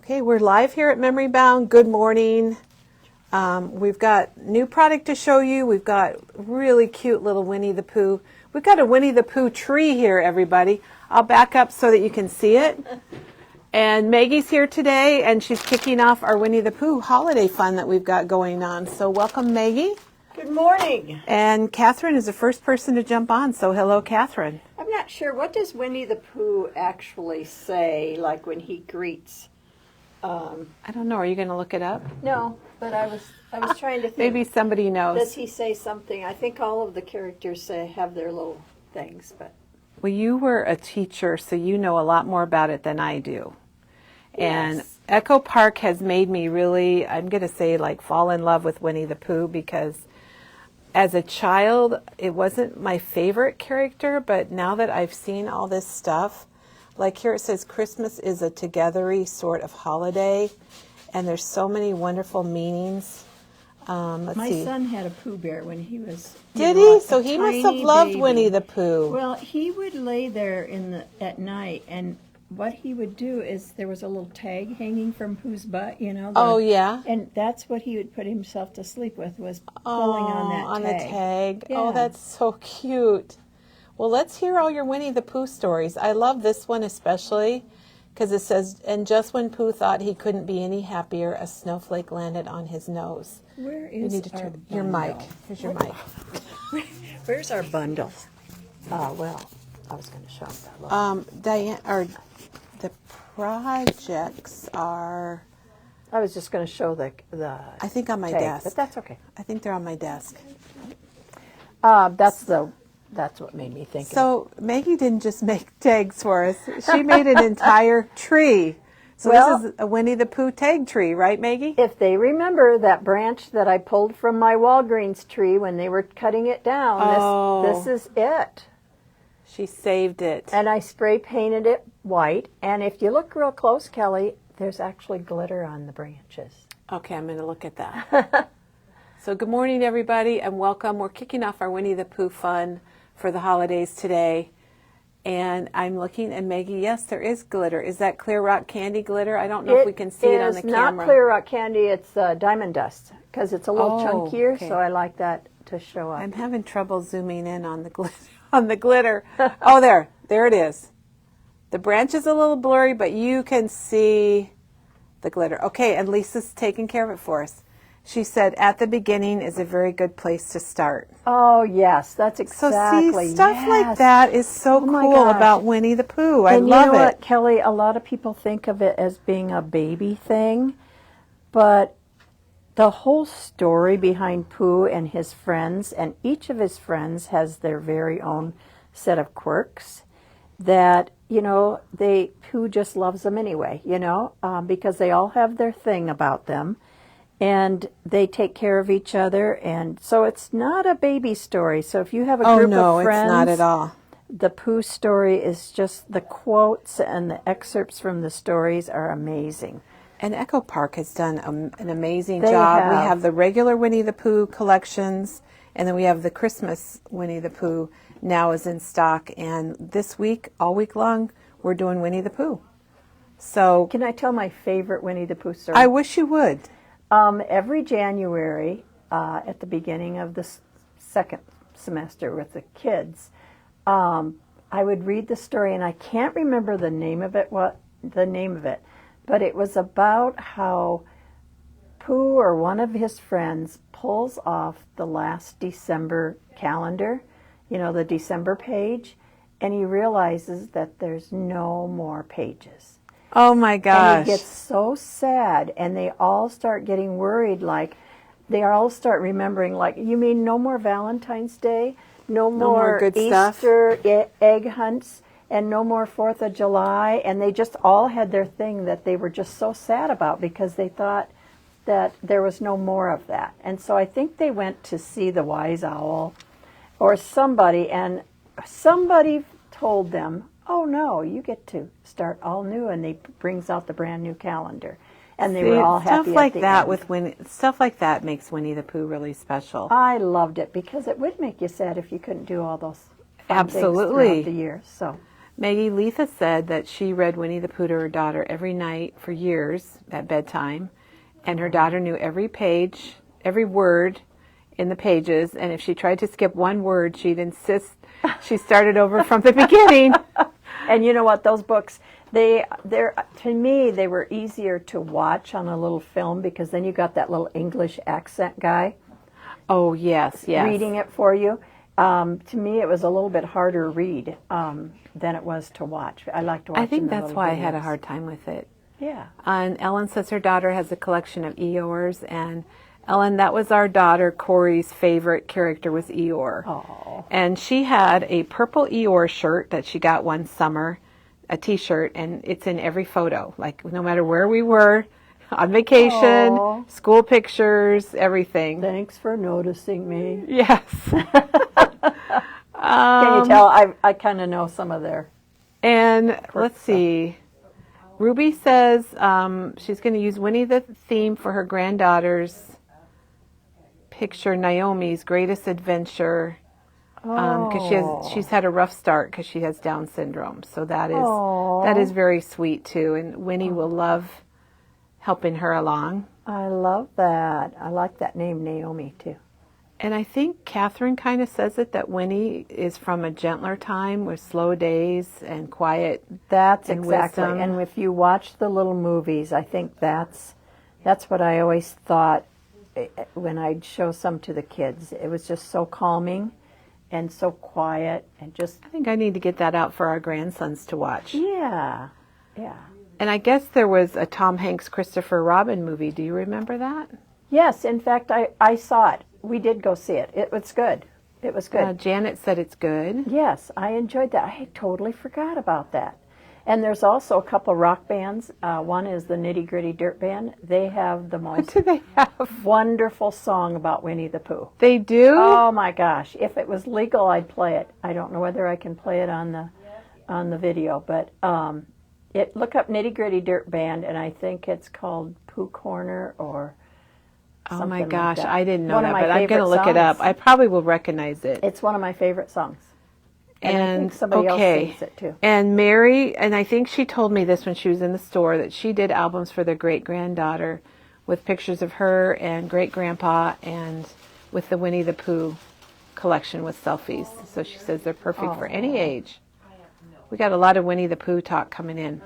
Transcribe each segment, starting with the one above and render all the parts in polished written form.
Okay, we're live here at Memory Bound. Good morning. We've got new product to show you. We've got really cute little Winnie the Pooh. We've got a Winnie the Pooh tree here, everybody. I'll back up so that you can see it. And Maggie's here today, and she's kicking off our Winnie the Pooh holiday fun that we've got going on. So welcome, Maggie. Good morning. And Catherine is the first person to jump on, so hello, Catherine. I'm not sure, what does Winnie the Pooh actually say, like when he greets? I don't know. Are you going to look it up? No, but I was trying to think. Maybe somebody knows. Does he say something? I think all of the characters have their little things, but. Well, you were a teacher, so you know a lot more about it than I do. And Yes. Echo Park has made me really, I'm going to say, like, fall in love with Winnie the Pooh, because as a child, it wasn't my favorite character, but now that I've seen all this stuff, like here it says Christmas is a togethery sort of holiday, and there's so many wonderful meanings. Let's My see. son had a Pooh Bear when he was. Did he? So he must have loved baby. Winnie the Pooh. Well, he would lay there at night, and what he would do is there was a little tag hanging from Pooh's butt, you know. Oh, yeah? And that's what he would put himself to sleep with, was pulling on that on tag. the tag. Yeah. Oh, that's so cute. Well, let's hear all your Winnie the Pooh stories. I love this one especially because it says, and just when Pooh thought he couldn't be any happier, a snowflake landed on his nose. Where You is need to our turn your mic. bundle? Here's your mic. Where's our bundle? Well, I was going to show him that. Diane, or the projects are, I was just going to show the I think, on my tag, desk. but that's okay. I think they're on my desk. That's what made me think. So Maggie didn't just make tags for us. She made an entire tree. So Well, this is a Winnie the Pooh tag tree, right, Maggie? if they remember that branch that I pulled from my Walgreens tree when they were cutting it down, Oh. this is it. She saved it. And I spray painted it white. And if you look real close, Kelly, there's actually glitter on the branches. Okay, I'm going to look at that. So good morning, everybody, and welcome. We're kicking off our Winnie the Pooh fun for the holidays today. And I'm looking at Maggie. Yes, there is glitter. Is that clear rock candy glitter? I don't know if we can see it on the camera. It's not clear rock candy. It's diamond dust because it's a little Oh, chunkier. okay. So I like that to show up. I'm having trouble zooming in on the glitter. On the glitter. Oh, there it is. The branch is a little blurry, but you can see the glitter. Okay, and Lisa's taking care of it for us. She said, at the beginning is a very good place to start. Oh, yes, that's So exactly. see, stuff like yes. that is so Oh my cool gosh. about Winnie the Pooh. I And love you know it. what, Kelly? A lot of people think of it as being a baby thing, but the whole story behind Pooh and his friends, and each of his friends has their very own set of quirks that, you know, Pooh just loves them anyway, you know, because they all have their thing about them. And they take care of each other, and so it's not a baby story. So if you have a group of friends, it's not at all. the Pooh story is just the quotes and the excerpts from the stories are amazing. And Echo Park has done an amazing They job. We have. have the regular Winnie the Pooh collections, and then we have the Christmas Winnie the Pooh now is in stock. And this week, all week long, we're doing Winnie the Pooh. So Can I tell my favorite Winnie the Pooh story? I wish you would. Every January, at the beginning of the second semester with the kids, I would read the story, and I can't remember the name of it. But it was about how Pooh or one of his friends pulls off the last December calendar, you know, the December page, and he realizes that there's no more pages. Oh my And gosh. he gets so sad, and they all start getting worried, like, they all start remembering, like, you mean no more Valentine's Day? No more good stuff? Easter egg hunts? And no more 4th of July? And they just all had their thing that they were just so sad about because they thought that there was no more of that. And so I think they went to see the Wise Owl or somebody, and somebody told them, oh no, you get to start all new, and they brings out the brand new calendar, and they were all happy. Stuff like at the that end. with Winnie. Stuff like that makes Winnie the Pooh really special. I loved it because it would make you sad if you couldn't do all those fun Absolutely. things throughout the year. So Maggie, Letha said that she read Winnie the Pooh to her daughter every night for years at bedtime, and her daughter knew every page, every word in the pages, and if she tried to skip one word, she'd insist she started over from the beginning. And you know what? Those books, they're to me, they were easier to watch on a little film because then you got that little English accent guy. Oh, yes, yes. Reading it for you. To me, it was a little bit harder read than it was to watch. I like to watch. I think that's why I had a hard time with it. Yeah. And Ellen says her daughter has a collection of Eeyores, and Ellen, that was our daughter Corey's favorite character was Eeyore. Oh. And she had a purple Eeyore shirt that she got one summer, a t-shirt, and it's in every photo. Like no matter where we were, on vacation, Aww. School pictures, everything. Thanks for noticing me. Yes. Can you tell? I kind of know some of their. And let's see. Ruby says she's going to use Winnie the theme for her granddaughter's picture, Naomi's greatest adventure, because she's had a rough start because she has Down syndrome. So that is very sweet too, and Winnie will love helping her along. I love that. I like that name, Naomi, too. And I think Catherine kind of says it, that Winnie is from a gentler time with slow days and quiet. That's and exactly. wisdom. And if you watch the little movies, I think that's what I always thought when I'd show some to the kids. It was just so calming and so quiet and just. I think I need to get that out for our grandsons to watch. Yeah, yeah. And I guess there was a Tom Hanks, Christopher Robin movie. Do you remember that? Yes, in fact, I saw it. We did go see it. It was good. It was good. Janet said it's good. Yes, I enjoyed that. I totally forgot about that. And there's also a couple rock bands. One is the Nitty Gritty Dirt Band. They have the most What do they have? wonderful song about Winnie the Pooh. They do? Oh my gosh! If it was legal, I'd play it. I don't know whether I can play it on the video, but look up Nitty Gritty Dirt Band, and I think it's called Pooh Corner or. Oh my gosh, like I didn't know one that, of my but I'm going to look it up. songs. I probably will recognize it. It's one of my favorite songs. And I think somebody else sings it too. And Mary, and I think she told me this when she was in the store, that she did albums for their great-granddaughter with pictures of her and great-grandpa and with the Winnie the Pooh collection with selfies. So she says they're perfect for any age. We got a lot of Winnie the Pooh talk coming in.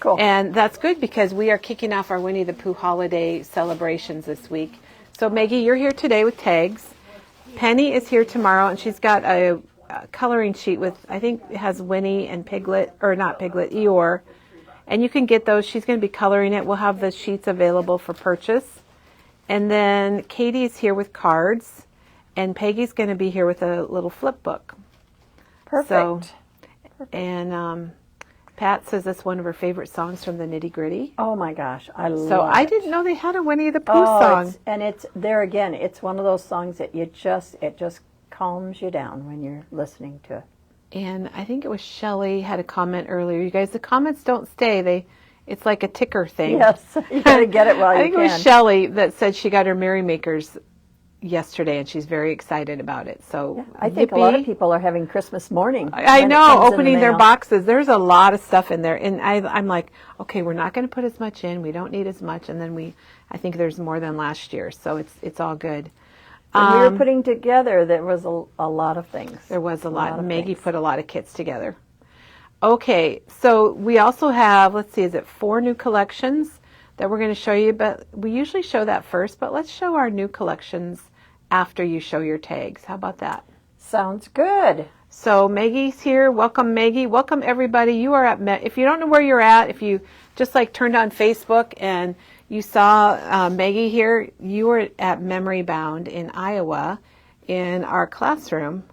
Cool. And that's good because we are kicking off our Winnie the Pooh holiday celebrations this week. So Maggie, you're here today with tags. Penny is here tomorrow, and she's got a coloring sheet with, I think it has Winnie and Piglet, or not Piglet, Eeyore. And you can get those. She's going to be coloring it. We'll have the sheets available for purchase. And then Katie's here with cards, and Peggy's going to be here with a little flip book. Perfect. So, and Pat says that's one of her favorite songs from the Nitty Gritty. Oh my gosh, I love it. So I didn't know they had a Winnie the Pooh song. It's there again. It's one of those songs that it just calms you down when you're listening to it. And I think it was Shelley had a comment earlier. You guys, the comments don't stay. It's like a ticker thing. Yes, you gotta get it while you can. I think it was Shelley that said she got her Merrymakers yesterday, and she's very excited about it. So yeah, I think a lot of people are having Christmas morning. I know, opening their mail. boxes. There's a lot of stuff in there, and I'm like, okay, we're not going to put as much in. We don't need as much, and then I think there's more than last year, so it's all good. When we were putting together, there was a lot of things. There was a lot. Maggie things. put a lot of kits together. Okay, so we also have, let's see, is it 4 new collections that we're going to show you? But we usually show that first, but let's show our new collections after you show your tags. How about that? Sounds good. So Maggie's here. Welcome, Maggie. Welcome, everybody. You are at, if you don't know where you're at, if you just like turned on Facebook and you saw Maggie here, you were at Memory Bound in Iowa in our classroom,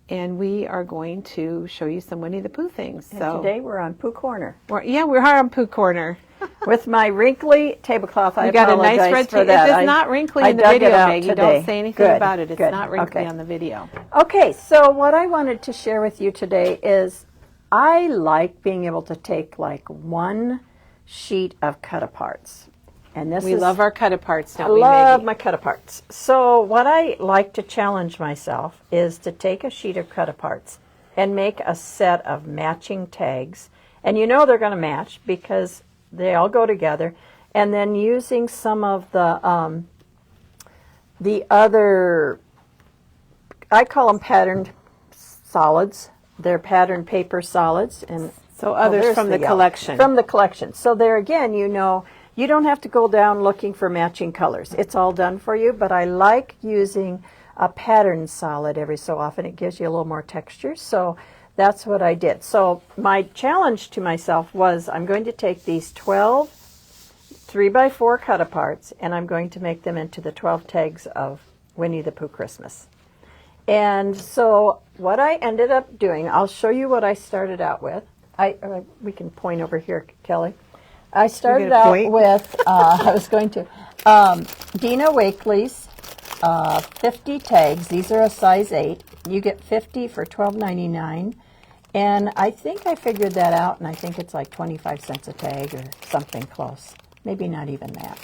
and we are going to show you some Winnie the Pooh things. And so today we're on Pooh Corner. We are on Pooh Corner. With my wrinkly tablecloth, I You got a nice apologize red for that. It is not wrinkly I in the dug it video, out Maggie. today. Don't say anything Good, about it. It's good. not wrinkly Okay. on the video. Okay, so what I wanted to share with you today is I like being able to take like one sheet of cut-aparts. And We love our cut-aparts, I don't we, love Maggie? my cut-aparts. So what I like to challenge myself is to take a sheet of cut-aparts and make a set of matching tags. And you know they're going to match because they all go together. And then using some of the other, I call them patterned solids. They're patterned paper solids. And so others from the collection. From the collection. So there again, you know, you don't have to go down looking for matching colors. It's all done for you, but I like using a pattern solid every so often. It gives you a little more texture, so that's what I did. So my challenge to myself was I'm going to take these 12 3x4 cut-aparts and I'm going to make them into the 12 tags of Winnie the Pooh Christmas. And so what I ended up doing, I'll show you what I started out with. We can point over here, Kelly. I started out with, I was going to, Dina Wakely's 50 tags. These are a size 8. You get 50 for $12.99. And I think I figured that out, and I think it's like 25 cents a tag or something close. Maybe not even that.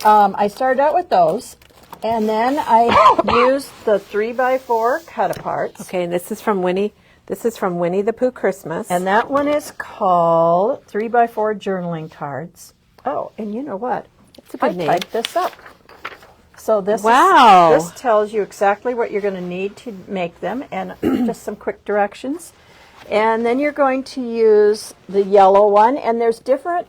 I started out with those, and then I used the 3x4 cut-aparts. Okay, and this is from Winnie. This is from Winnie the Pooh Christmas. And that one is called 3x4 journaling cards. Oh, and you know what? It's a good name. I typed this up. So this this tells you exactly what you're going to need to make them and just some quick directions. And then you're going to use the yellow one, and there's different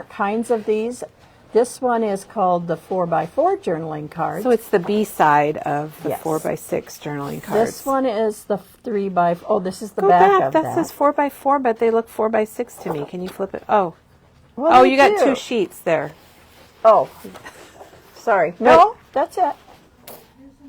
kinds of these. This one is called the 4x4 journaling cards. So it's the B side of the 4x6 journaling cards. This one is the 3x. Oh, this is the back of that. That says 4x4, but they look 4x6 to me. Can you flip it? Oh, well, you got 2 sheets there. Oh, sorry. No, that's it.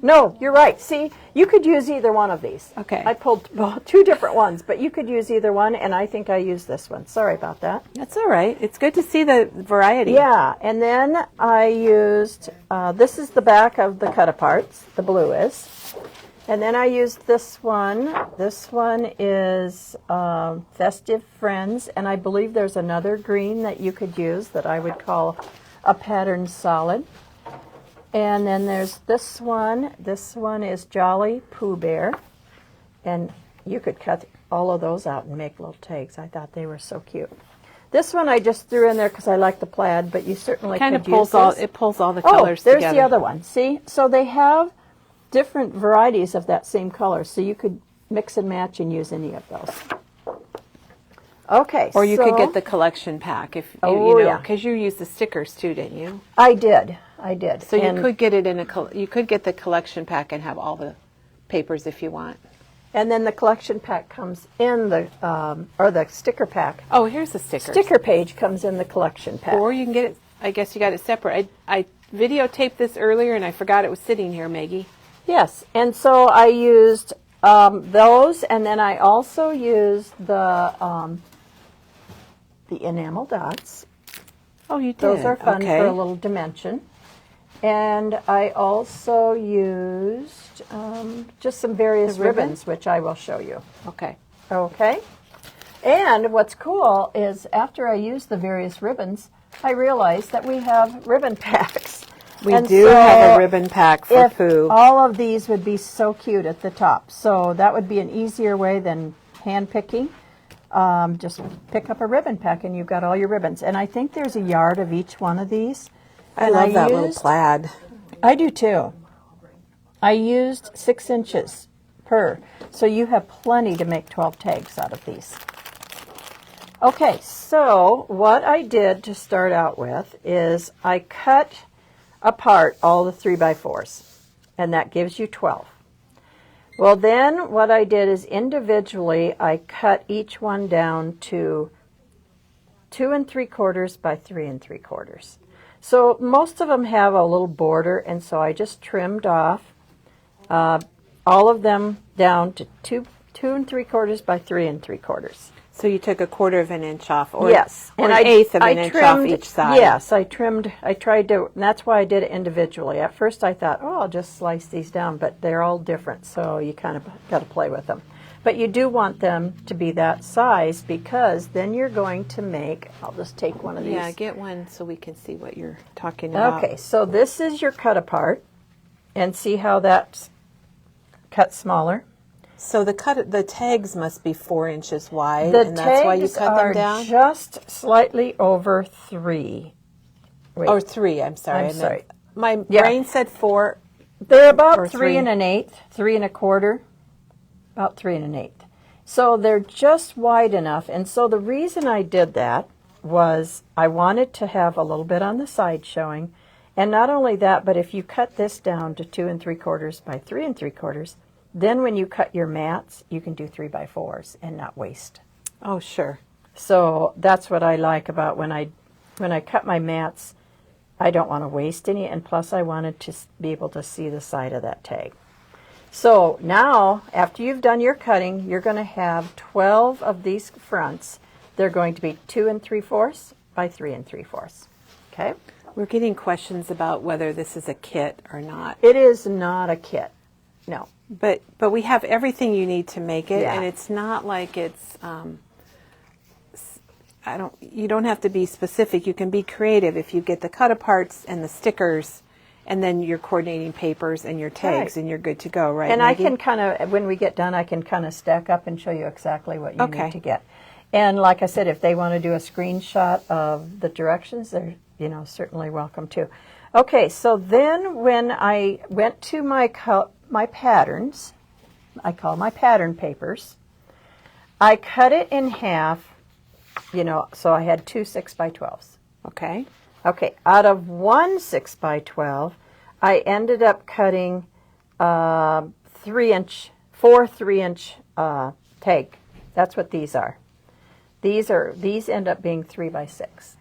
No, you're right. See, you could use either one of these. Okay. I pulled 2 different ones, but you could use either one, and I think I used this one. Sorry about that. That's all right. It's good to see the variety. Yeah, and then I used, this is the back of the cut-aparts, the blue is. And then I used this one. This one is Festive Friends, and I believe there's another green that you could use that I would call a patterned solid. And then there's this one. This one is Jolly Pooh Bear. And you could cut all of those out and make little tags. I thought they were so cute. This one I just threw in there because I like the plaid, but you certainly could use this. It pulls all the colors together. Oh, there's the other one. See? So they have different varieties of that same color, so you could mix and match and use any of those. Okay. Or you could get the collection pack if you know, because you used the stickers too, didn't you? I did. So you could get it you could get the collection pack and have all the papers if you want. And then the collection pack comes in the or the sticker pack. Oh, here's the sticker. Sticker page comes in the collection pack. Or you can get it. I guess you got it separate. I videotaped this earlier and I forgot it was sitting here, Maggie. Yes, and so I used those, and then I also used the enamel dots. Oh, you did. Those are fun for a little dimension. And I also used just some various ribbons, which I will show you. Okay. Okay. And what's cool is after I used the various ribbons, I realized that we have ribbon packs. We do have a ribbon pack for Pooh. All of these would be so cute at the top. So that would be an easier way than hand picking. Just pick up a ribbon pack and you've got all your ribbons. And I think there's a yard of each one of these. I love that little plaid. I do too. I used 6 inches per. So you have plenty to make 12 tags out of these. Okay, so what I did to start out with is I cut apart all the 3x4s, and that gives you 12. Well, then what I did is individually I cut each one down to 2 3/4 by 3 3/4. So most of them have a little border, and so I just trimmed off all of them down to 2 3/4 by 3 3/4. So you took 1/4 of an inch off, or, yes, or an eighth of an inch off each side. Yes, I trimmed. I tried to, and that's why I did it individually. At first I thought, oh, I'll just slice these down, but they're all different, so you kind of got to play with them. But you do want them to be that size because then you're going to make, I'll just take one of these. Yeah, get one so we can see what you're talking about. Okay, so this is your cut apart, and see how that's cut smaller. So the tags must be 4 inches wide, The and that's why you tags cut them are down? just slightly over 3. Wait, Or 3, I'm sorry. I'm sorry. My Yeah. brain said 4. they're about or 3 3. 1/8, 3 1/4, about 3 1/8. So they're just wide enough. And so the reason I did that was I wanted to have a little bit on the side showing. And not only that, but if you cut this down to 2 3/4 by 3 3/4, then when you cut your mats, you can do 3 by 4s and not waste. Oh, sure. So that's what I like about when I cut my mats. I don't want to waste any, and plus I wanted to be able to see the side of that tag. So now, after you've done your cutting, you're going to have 12 of these fronts. They're going to be 2 3/4 by 3 3/4. Okay? We're getting questions about whether this is a kit or not. It is not a kit. No. But we have everything you need to make it, Yeah. and it's not like it's you don't have to be specific. You can be creative if you get the cut aparts and the stickers, and then your coordinating papers and your tags, Right. and you're good to go, right? And Maggie? I can kind of, when we get done, I can kind of stack up and show you exactly what you Okay. need to get. And like I said, if they want to do a screenshot of the directions, they're certainly welcome to. Okay, so then when I went to my patterns, I call my pattern papers, I cut it in half, so I had 2 6 by 12s. Okay. Okay, out of 1 6 by 12, I ended up cutting 4 3-inch tag. That's what these are. These end up being 3 by 6.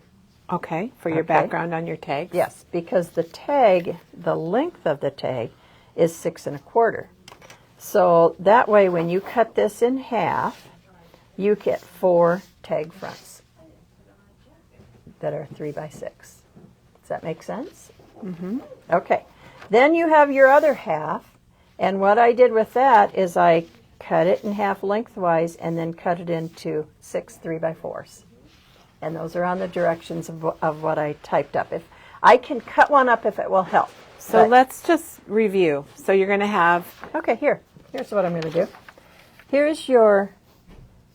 Okay, for your Okay. background on your tags? Yes, because the length of the tag is 6 1/4. So that way when you cut this in half, you get 4 tag fronts that are 3 by 6. Does that make sense? Mm-hmm. Okay. Then you have your other half, and what I did with that is I cut it in half lengthwise and then cut it into 6 3 by 4s. And those are on the directions of what I typed up. If I can cut one up if it will help. So But- let's just review. So you're going to have, Okay, here's what I'm going to do. Here's your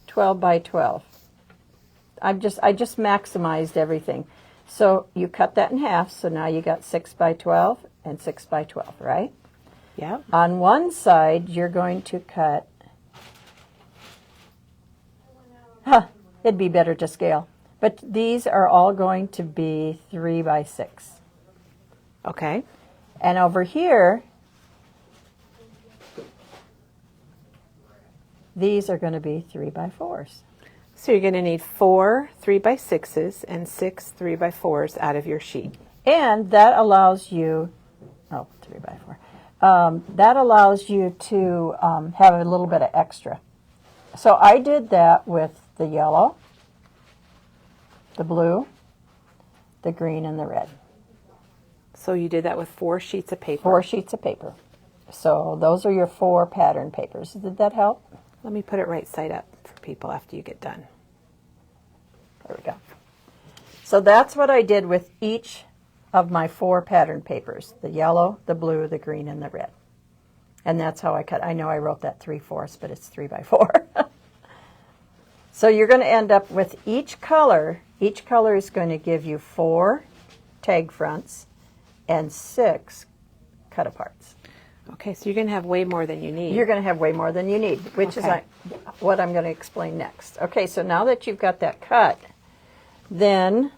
12 by 12. I just maximized everything. So you cut that in half, so now you got 6 by 12 and 6 by 12, right? yep. On one side, you're going to cut, it'd be better to scale, but these are all going to be 3 by 6. Okay. And over here, these are going to be 3 by 4s. So you're going to need 4 3 by 6s and 6 3 by 4s out of your sheet. And that allows you, 3 by 4. That allows you to have a little bit of extra. So I did that with the yellow, the blue, the green, and the red. So you did that with 4 sheets of paper. 4 sheets of paper. So those are your 4 pattern papers. Did that help? Let me put it right side up for people after you get done. There we go. So that's what I did with each of my 4 pattern papers, the yellow, the blue, the green, and the red. And that's how I cut. I know I wrote that 3/4, but it's 3 by 4. So you're going to end up with each color is going to give you 4 tag fronts and 6 cut aparts. Okay, so you're going to have way more than you need. You're going to have way more than you need, which is Okay. what I'm going to explain next. Okay, so now that you've got that cut, then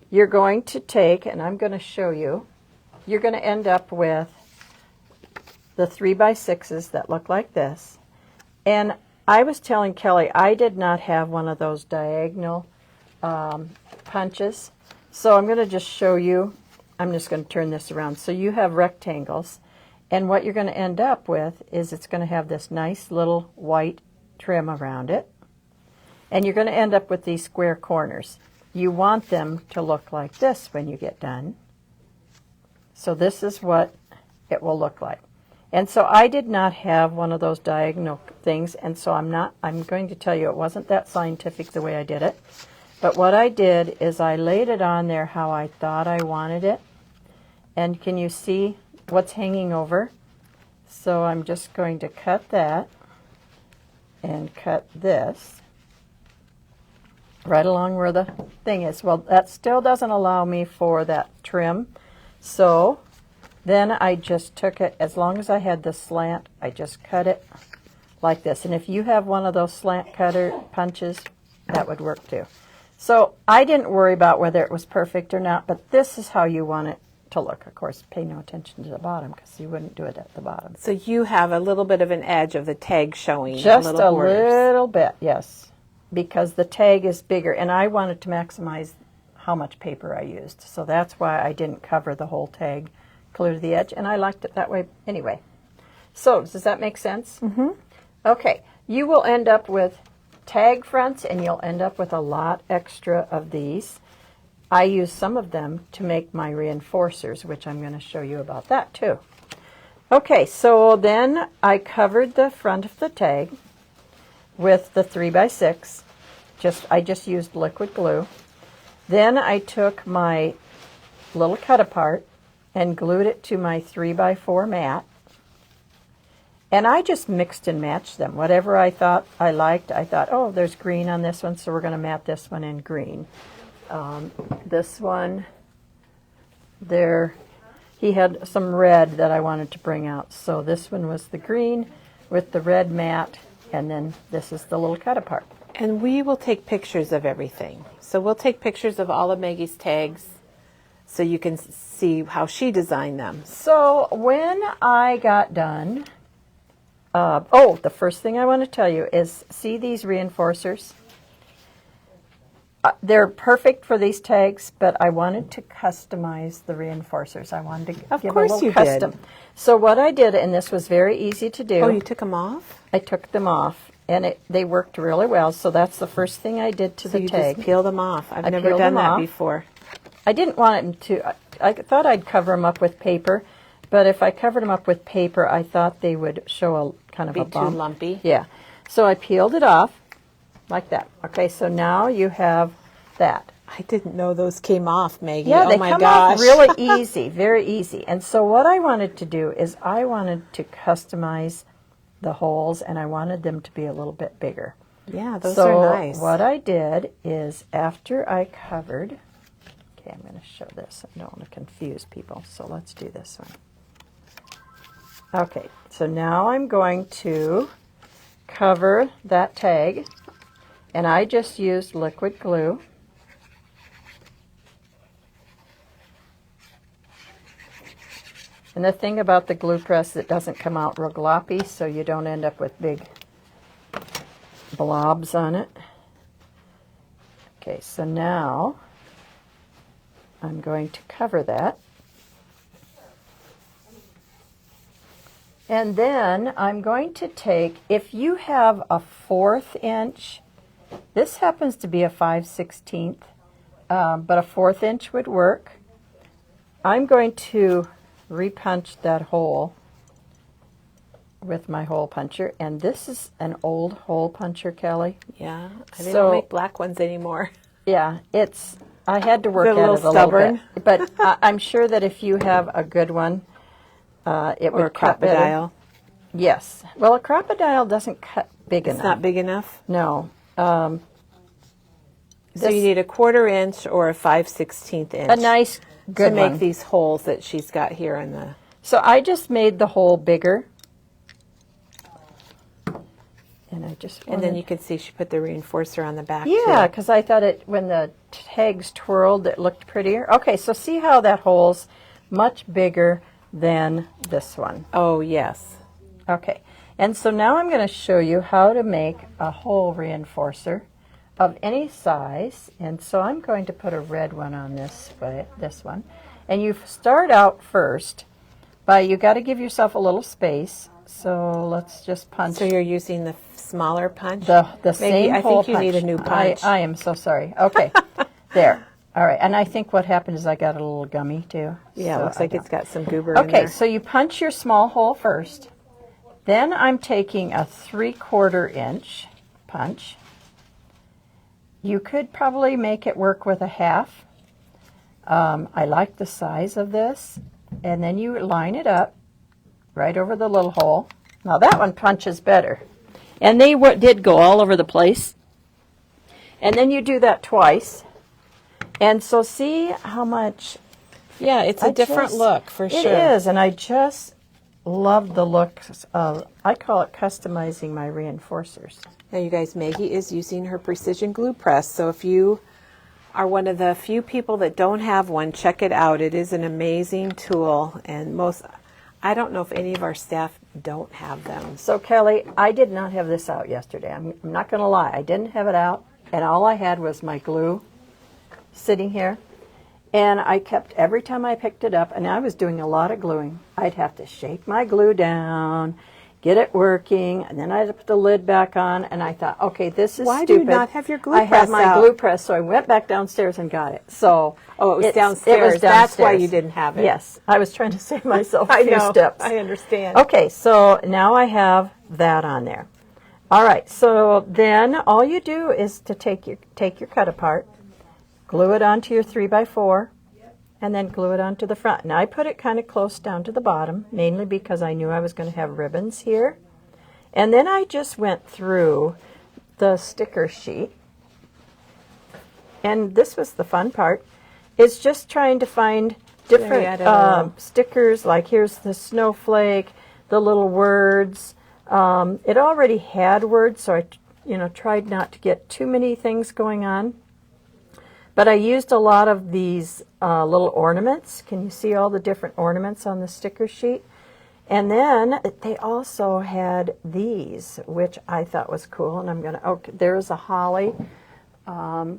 you're going to take, and I'm going to show you, you're going to end up with the 3 by 6s that look like this. And I was telling Kelly I did not have one of those diagonal punches. So I'm going to just show you, I'm just going to turn this around. So you have rectangles. And what you're going to end up with is it's going to have this nice little white trim around it. And you're going to end up with these square corners. You want them to look like this when you get done. So this is what it will look like. And so I did not have one of those diagonal things, and so I'm going to tell you it wasn't that scientific the way I did it. But what I did is I laid it on there how I thought I wanted it. And can you see what's hanging over? So I'm just going to cut that. and cut this right along where the thing is. Well, that still doesn't allow me for that trim. So then I just took it, as long as I had the slant, I just cut it like this. And if you have one of those slant cutter punches, that would work too. So I didn't worry about whether it was perfect or not, but this is how you want it to look. Of course, pay no attention to the bottom because you wouldn't do it at the bottom. So you have a little bit of an edge of the tag showing. Just little a borders. little bit, yes, because the tag is bigger, and I wanted to maximize how much paper I used. So that's why I didn't cover the whole tag clear to the edge, and I liked it that way anyway. So does that make sense? Mm-hmm. Okay, you will end up with tag fronts, and you'll end up with a lot extra of these. I use some of them to make my reinforcers, which I'm going to show you about that too. Okay, so then I covered the front of the tag with the 3x6. I just used liquid glue. Then I took my little cut apart and glued it to my 3x4 mat. And I just mixed and matched them. Whatever I thought I liked, I thought, oh, there's green on this one, so we're going to mat this one in green. This one, there, he had some red that I wanted to bring out. So this one was the green with the red mat, and then this is the little cut apart. And we will take pictures of everything. So we'll take pictures of all of Maggie's tags so you can see how she designed them. So when I got done, the first thing I want to tell you is, see these reinforcers? They're perfect for these tags, but I wanted to customize the reinforcers. I wanted to give a little custom. Did. So what I did, and this was very easy to do. Oh, you took them off? I took them off, and they worked really well. So that's the first thing I did to the you tag. Just peel them off. I've never done that before. I didn't want them to. I thought I'd cover them up with paper, but if I covered them up with paper, I thought they would show a kind of a bump. Too lumpy. Yeah. So I peeled it off like that. Okay, so now you have that. I didn't know those came off, Maggie. Yeah, oh they my come gosh. off really easy, very easy. And so what I wanted to do is I wanted to customize the holes, and I wanted them to be a little bit bigger. Yeah, those are nice. So what I did is, after I covered, okay, I'm going to show this. I don't want to confuse people, so let's do this one. Okay, so now I'm going to cover that tag, and I just used liquid glue. And the thing about the glue press, it doesn't come out real gloppy, so you don't end up with big blobs on it. Okay, so now I'm going to cover that. And then I'm going to take, if you have a 1/4 inch, this happens to be a 5/16, but a 1/4 inch would work. I'm going to repunch that hole with my hole puncher, and this is an old hole puncher, Kelly. Yeah, they don't make black ones anymore. Yeah, I had to work at it a little bit, but I'm sure that if you have a good one, it would cut better. Crocodile. Yes. Well, a crocodile doesn't cut big enough. It's not big enough? No. So you need a 1/4 inch or a 5/16 inch. A nice good to make one. these holes that she's got here in the. So I just made the hole bigger. And I just And then you can see she put the reinforcer on the back. Yeah, because I thought when the tags twirled, it looked prettier. Okay, so see how that hole's much bigger than this one. Oh, yes. Okay, and so now I'm going to show you how to make a hole reinforcer of any size. And so I'm going to put a red one on this one. And you start out first by, you got to give yourself a little space. So let's just punch. So you're using the smaller punch? The same I hole think you need a new punch. I am so sorry. Okay, there. All right, and I think what happened is I got a little gummy too. Yeah, so it looks like it's got some goober in Okay, there. so you punch your small hole first. Then I'm taking a 3/4 inch punch. You could probably make it work with a 1/2. I like the size of this. And then you line it up right over the little hole. Now that one punches better. And they did go all over the place. And then you do that twice. And so see how much... Yeah, it's a different look for sure. It is, and I just love the look of, I call it customizing my reinforcers. Now you guys, Maggie is using her precision glue press, so if you are one of the few people that don't have one, check it out. It is an amazing tool, and I don't know if any of our staff don't have them. So Kelly, I did not have this out yesterday. I'm not going to lie. I didn't have it out, and all I had was my glue sitting here. And I kept, every time I picked it up, and I was doing a lot of gluing, I'd have to shake my glue down, get it working, and then I'd put the lid back on, and I thought, okay, this is stupid. Why do you not have your glue press I have my out? glue press, so I went back downstairs and got it. So Oh, it was downstairs. It was downstairs. That's why you didn't have it. Yes, I was trying to save myself a few steps. I understand. Okay, so now I have that on there. All right, so then all you do is to take your cut apart, glue it onto your 3x4, and then glue it onto the front. Now I put it kind of close down to the bottom, mainly because I knew I was going to have ribbons here. And then I just went through the sticker sheet. And this was the fun part, is just trying to find different stickers, like here's the snowflake, the little words. It already had words, so I tried not to get too many things going on. But I used a lot of these little ornaments. Can you see all the different ornaments on the sticker sheet? And then they also had these, which I thought was cool. And I'm going to, okay, there's a holly. Let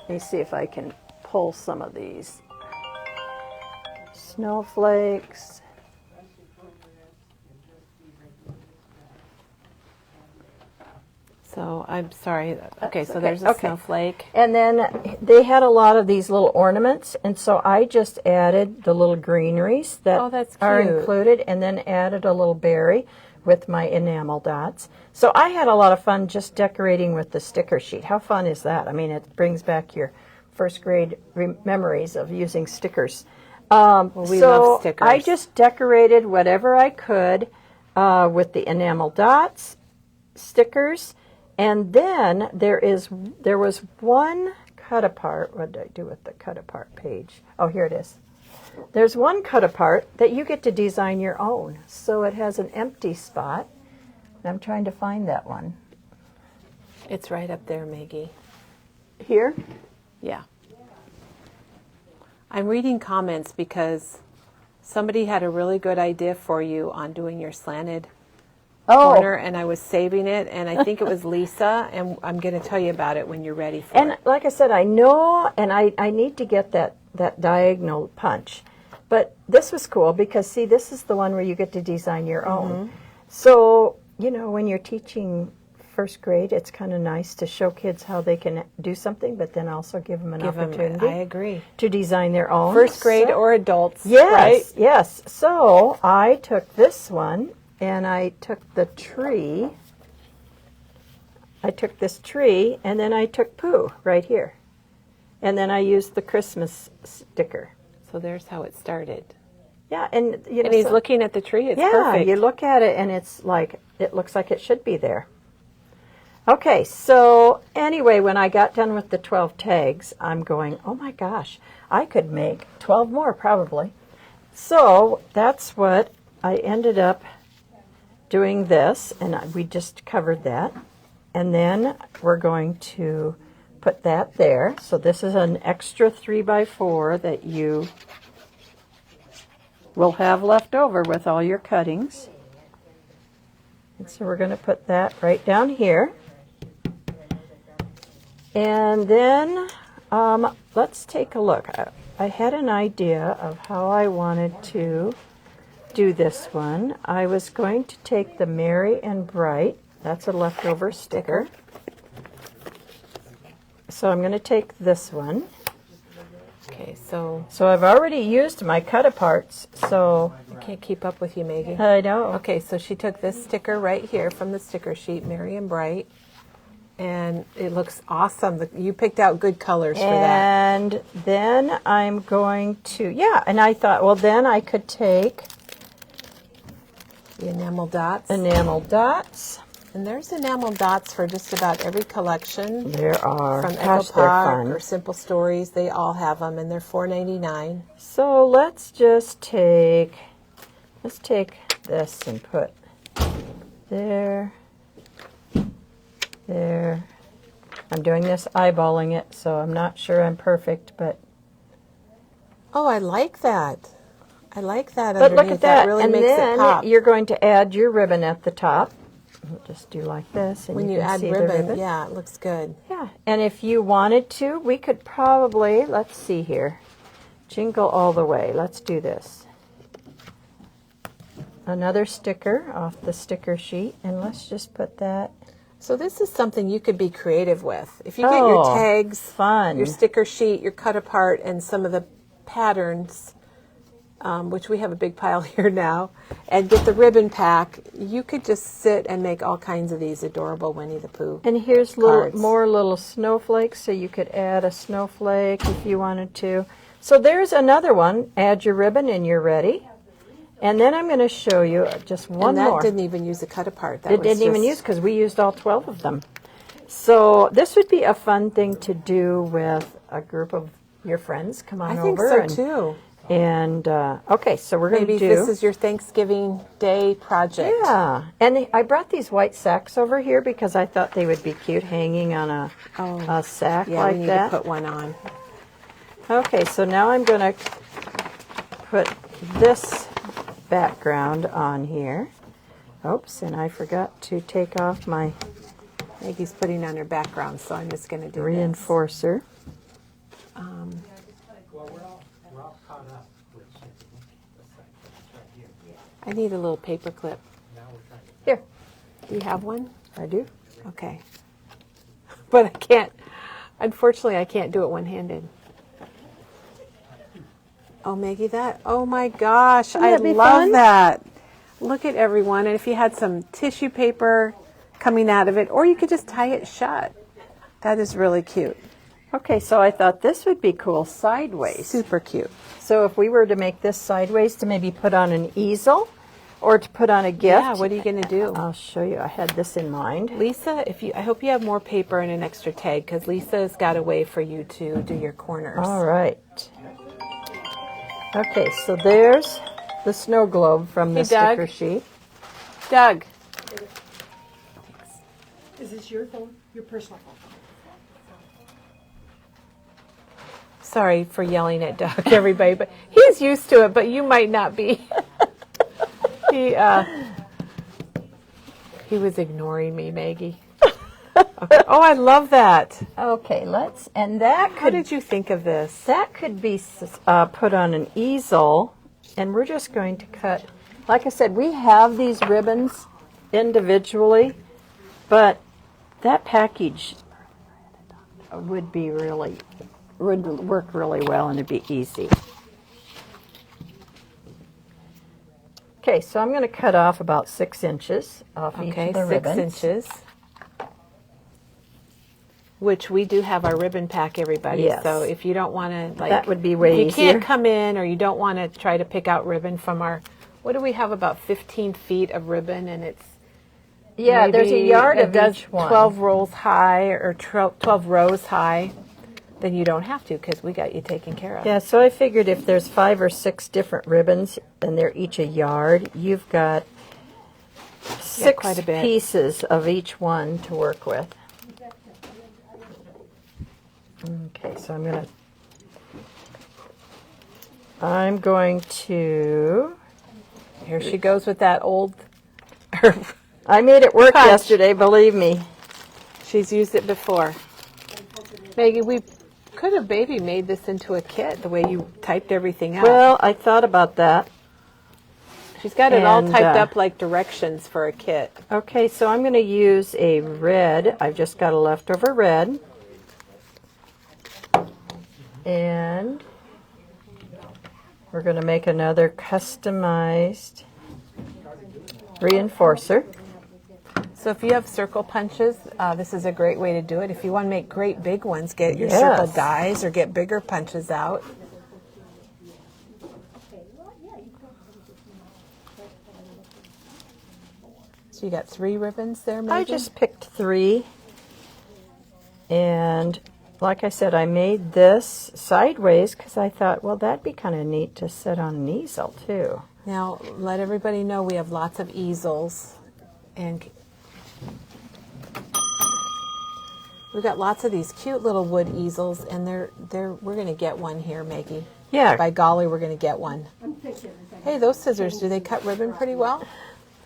me see if I can pull some of these. Snowflakes. So I'm sorry. Okay, so there's a snowflake. And then they had a lot of these little ornaments, and so I just added the little greeneries that are included, and then added a little berry with my enamel dots. So I had a lot of fun just decorating with the sticker sheet. How fun is that? I mean, it brings back your first grade memories of using stickers. We love stickers. I just decorated whatever I could with the enamel dots, stickers. And then there was one cut apart. What did I do with the cut apart page? Oh, here it is. There's one cut apart that you get to design your own. So it has an empty spot. And I'm trying to find that one. It's right up there, Maggie. Here? Yeah. I'm reading comments because somebody had a really good idea for you on doing your slanted corner, and I was saving it, and I think it was Lisa, and I'm going to tell you about it when you're ready for it. And like I said, I know, and I need to get that diagonal punch. But this was cool because, see, this is the one where you get to design your own. So, when you're teaching first grade, it's kind of nice to show kids how they can do something, but then also give them an opportunity. I agree. To design their own. First grade or adults, yes, right? Yes. So I took this one, and I took the tree. I took this tree, and then I took Pooh right here. And then I used the Christmas sticker. So there's how it started. Yeah, and and he's looking at the tree. It's perfect. Yeah, you look at it, and it's like, it looks like it should be there. Okay, so anyway, when I got done with the 12 tags, I'm going, oh my gosh, I could make 12 more probably. So that's what I ended up doing this, and we just covered that. And then we're going to put that there. So this is an extra 3x4 that you will have left over with all your cuttings. And so we're going to put that right down here. And then let's take a look. I had an idea of how I wanted to do this one. I was going to take the Merry and Bright. That's a leftover sticker. So I'm going to take this one. Okay, so I've already used my cut-aparts, so... I can't keep up with you, Maggie. I know. Okay, so she took this sticker right here from the sticker sheet, Merry and Bright, and it looks awesome. You picked out good colors for that. And then I'm going to... Yeah, and I thought, well, then I could take The enamel dots. enamel dots. And there's enamel dots for just about every collection. There are. From Gosh, they're Ecopop fun. or Simple Stories. They all have them, and they're $4.99. So let's just take this and put there, there. I'm doing this eyeballing it, so I'm not sure I'm perfect, but Oh, I like that. I like that but underneath. look at that. really And makes then it pop. you're going to add your ribbon at the top. We'll just do like this, and When you can add see ribbon, the ribbon. yeah, it looks good. Yeah, and if you wanted to, we could probably, let's see here, jingle all the way. Let's do this. Another sticker off the sticker sheet, and let's just put that. So this is something you could be creative with. If you get your Oh, tags, fun. your sticker sheet, your cut apart, and some of the patterns, which we have a big pile here now, and get the ribbon pack, you could just sit and make all kinds of these adorable Winnie the Pooh. And here's cards. more little snowflakes, so you could add a snowflake if you wanted to. So there's another one. Add your ribbon and you're ready. And then I'm going to show you just one And that more. didn't even use a cut apart. That It was didn't even just- use because we used all 12 of them. So this would be a fun thing to do with a group of your friends. Come on I think over. so too. And okay, so we're going to Maybe do. this is your Thanksgiving Day project. Yeah, and I brought these white sacks over here because I thought they would be cute hanging on a sack Yeah, like we need that. to put one on. Okay, so now I'm going to put this background on here. Oops, and I forgot to take off my Maggie's putting on her background, so I'm just going to do reinforcer. We're all caught up with shipping. Right here. I need a little paper clip. Now we're trying to. Here, Do you have one? I do. Okay. But I can't, unfortunately, I can't do it one-handed. Oh, Maggie, oh my gosh, I that be love fun? that. Look at everyone. And if you had some tissue paper coming out of it, or you could just tie it shut. That is really cute. Okay, so I thought this would be cool sideways. Super cute. So if we were to make this sideways to maybe put on an easel or to put on a gift. Yeah, what are you going to do? I'll show you. I had this in mind. Lisa, I hope you have more paper and an extra tag, because Lisa's got a way for you to do your corners. All right. Okay, so there's the snow globe from the Hey, Doug. sticker sheet. Doug, Is this your phone? Your personal phone? sorry for yelling at Doug, everybody, but he's used to it, but you might not be. He was ignoring me, Maggie. Okay. Oh, I love that. Okay, and that How could did you think of this? that could be put on an easel, and we're just going to cut. Like I said, we have these ribbons individually, but that package would work really well, and it'd be easy. Okay, so I'm going to cut off about 6 inches off each Okay, of the 6 ribbons. inches. Which we do have our ribbon pack, everybody. Yes. So if you don't want to, That would be way if you easier. can't come in, or you don't want to try to pick out ribbon from our, what do we have, about 15 feet of ribbon, and it's Yeah, there's a maybe yard it of does each one. 12 rolls high, or 12 rows high, then you don't have to, because we got you taken care of. Yeah, so I figured if there's 5 or 6 different ribbons and they're each a yard, you've got 6 quite a bit. pieces of each one to work with. Okay, so I'm going to, Here she goes with that old, I made it work Punch. yesterday, believe me. she's used it before. Maggie, we could have maybe made this into a kit, the way you typed everything out. Well, I thought about that. She's got it all and, typed up like directions for a kit. Okay, so I'm going to use a red. I've just got a leftover red. And we're going to make another customized reinforcer. So if you have circle punches, this is a great way to do it. If you want to make great big ones, get your Yes. circle dies or get bigger punches out. So you got 3 ribbons there, Maggie? I just picked 3. And like I said, I made this sideways because I thought, well, that'd be kind of neat to sit on an easel too. Now, let everybody know we have lots of easels, and we've got lots of these cute little wood easels, and we're going to get one here, Maggie. Yeah. By golly, we're going to get one. I'm thinking. Hey, those scissors, do they cut ribbon pretty well?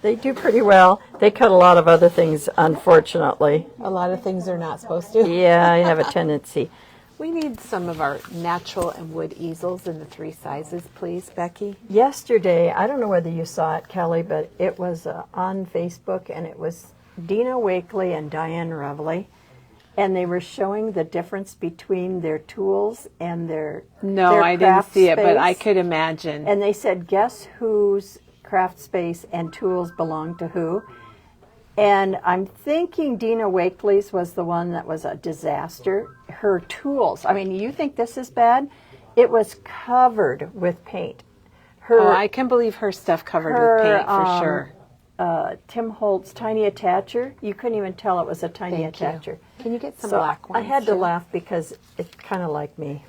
They do pretty well. They cut a lot of other things, unfortunately. A lot of things they're not supposed to. Yeah, I have a tendency. We need some of our natural and wood easels in the 3 sizes, please, Becky. Yesterday, I don't know whether you saw it, Kelly, but it was on Facebook, and it was Dina Wakely and Diane Reveley, and they were showing the difference between their tools and their No, I didn't craft see it, but space. I could imagine. And they said, guess whose craft space and tools belong to who? And I'm thinking Dina Wakely's was the one that was a disaster. Her tools, I mean, you think this is bad? It was covered with paint. Oh, I can believe her stuff covered with paint for sure. Tim Holtz tiny attacher, you couldn't even tell it was a tiny Thank you. attacher. Can you get some So black ones? I had to too? laugh because it's kind of like me.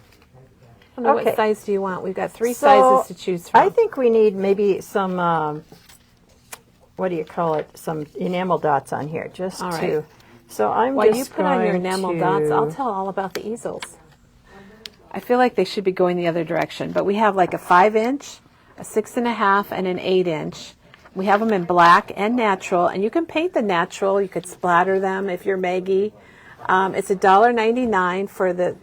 I don't know, Okay. what size do you want? We've got 3 So, sizes to choose from. I think we need maybe some, what do you call it? Some enamel dots on here, just All right. to. So I'm While just you put on your going enamel to- dots, I'll tell all about the easels. I feel like they should be going the other direction, but we have like a 5-inch, a 6.5, and an 8-inch. We have them in black and natural, and you can paint the natural. You could splatter them if you're Maggie. It's $1.99 for the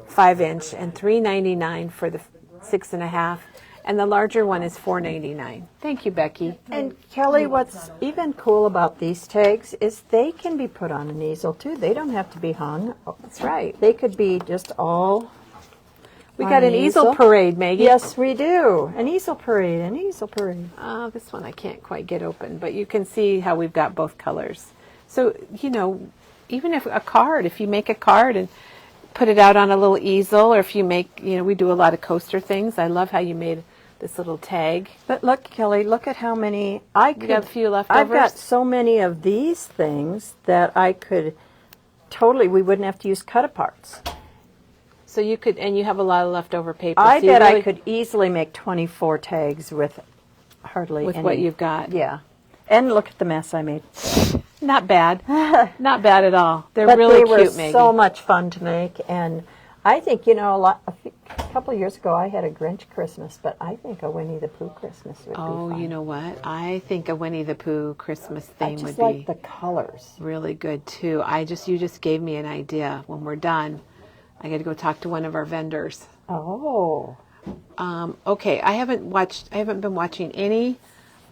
5-inch and $3.99 for the 6.5, and the larger one is $4.99. Thank you, Becky. And Kelly, what's even cool about these tags is they can be put on an easel too. They don't have to be hung. That's right. They could be just all. We on got an easel parade, Maggie. Yes, we do. An easel parade. An easel parade. This one I can't quite get open, but you can see how we've got both colors. So, you know, even if you make a card and put it out on a little easel, or if you make, you know, we do a lot of coaster things. I love how you made this little tag. But look, Kelly, look at how many I could. You got a few I've leftovers? got so many of these things that I could totally. We wouldn't have to use cut-aparts. So you could, and you have a lot of leftover paper. I so you bet I really- could easily make 24 tags with hardly with any. what you've got. Yeah. And look at the mess I made. Not bad. Not bad at all. They're But really they were cute, Maggie. so much fun to make, and I think, you know, a couple of years ago I had a Grinch Christmas, but I think a Winnie the Pooh Christmas would be Oh, fun. you know what? I think a Winnie the Pooh Christmas I theme would just be like the colors. really good too. You just gave me an idea. When we're done, I got to go talk to one of our vendors. Oh. Okay, I haven't been watching any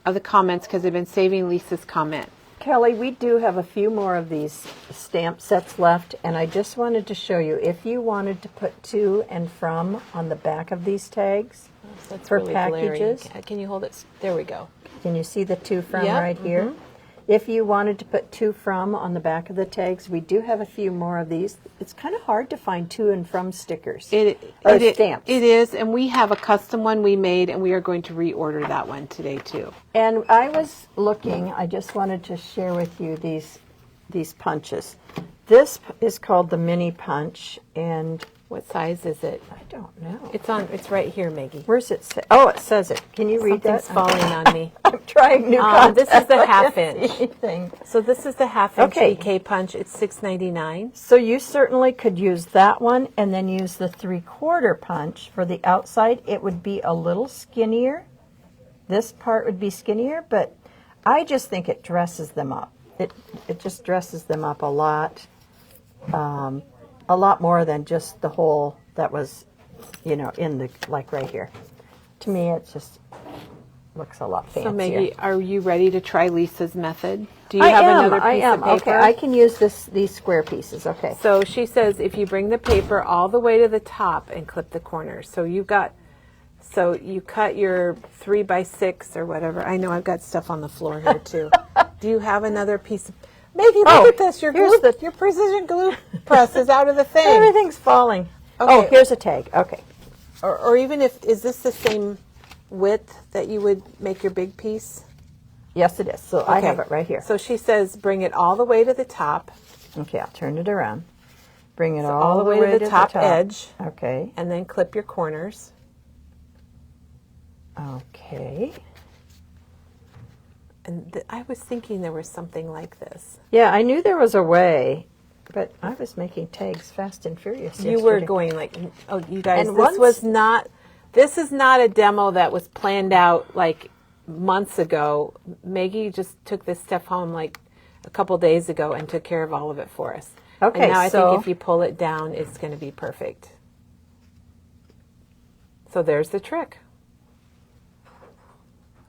of the comments because I've been saving Lisa's comment. Kelly, we do have a few more of these stamp sets left, and I just wanted to show you, if you wanted to put to and from on the back of these tags That's for really packages. glaring. Can you hold it? There we go. Can you see the to from Yep, right here? If you wanted to put to from on the back of the tags, we do have a few more of these. It's kind of hard to find to and from stickers or stamps. It is, and we have a custom one we made, and we are going to reorder that one today too. And I was looking, I just wanted to share with you these punches. This is called the mini punch, and What size is it? I don't know. It's right here, Maggie. Where's it say? Oh, it says it. Can you read Something's that? falling on me. I'm trying new This is content. the I can't half-inch. see anything. So this is the half-inch Okay. EK punch. It's $6.99. So you certainly could use that one and then use the 3/4 punch for the outside. It would be a little skinnier. This part would be skinnier, but I just think it dresses them up. It just dresses them up a lot more than just the hole that was, you know, in the, like right here. To me, it just looks a lot fancier. So Maggie, are you ready to try Lisa's method? Do you have another piece of paper? Okay, I can use these square pieces. Okay. So she says if you bring the paper all the way to the top and clip the corners. So you cut your 3x6 or whatever. I know I've got stuff on the floor here too. Do you have another piece of Maggie, look Oh, at this. Your here's glue, your precision glue press is out of the thing. Everything's falling. Okay. Oh, here's a tag. Okay. Or even is this the same width that you would make your big piece? Yes, it is. So I Okay. have it right here. So she says bring it all the way to the top. Okay, I'll turn it around. Bring it So all the way to the top edge. Okay. And then clip your corners. Okay. And I was thinking there was something like this. Yeah, I knew there was a way, but I was making tags fast and furious You were yesterday. going like, oh, you guys, And this is not a demo that was planned out like months ago. Maggie just took this stuff home like a couple days ago and took care of all of it for us. Okay, and now I so- think if you pull it down, it's going to be perfect. So there's the trick.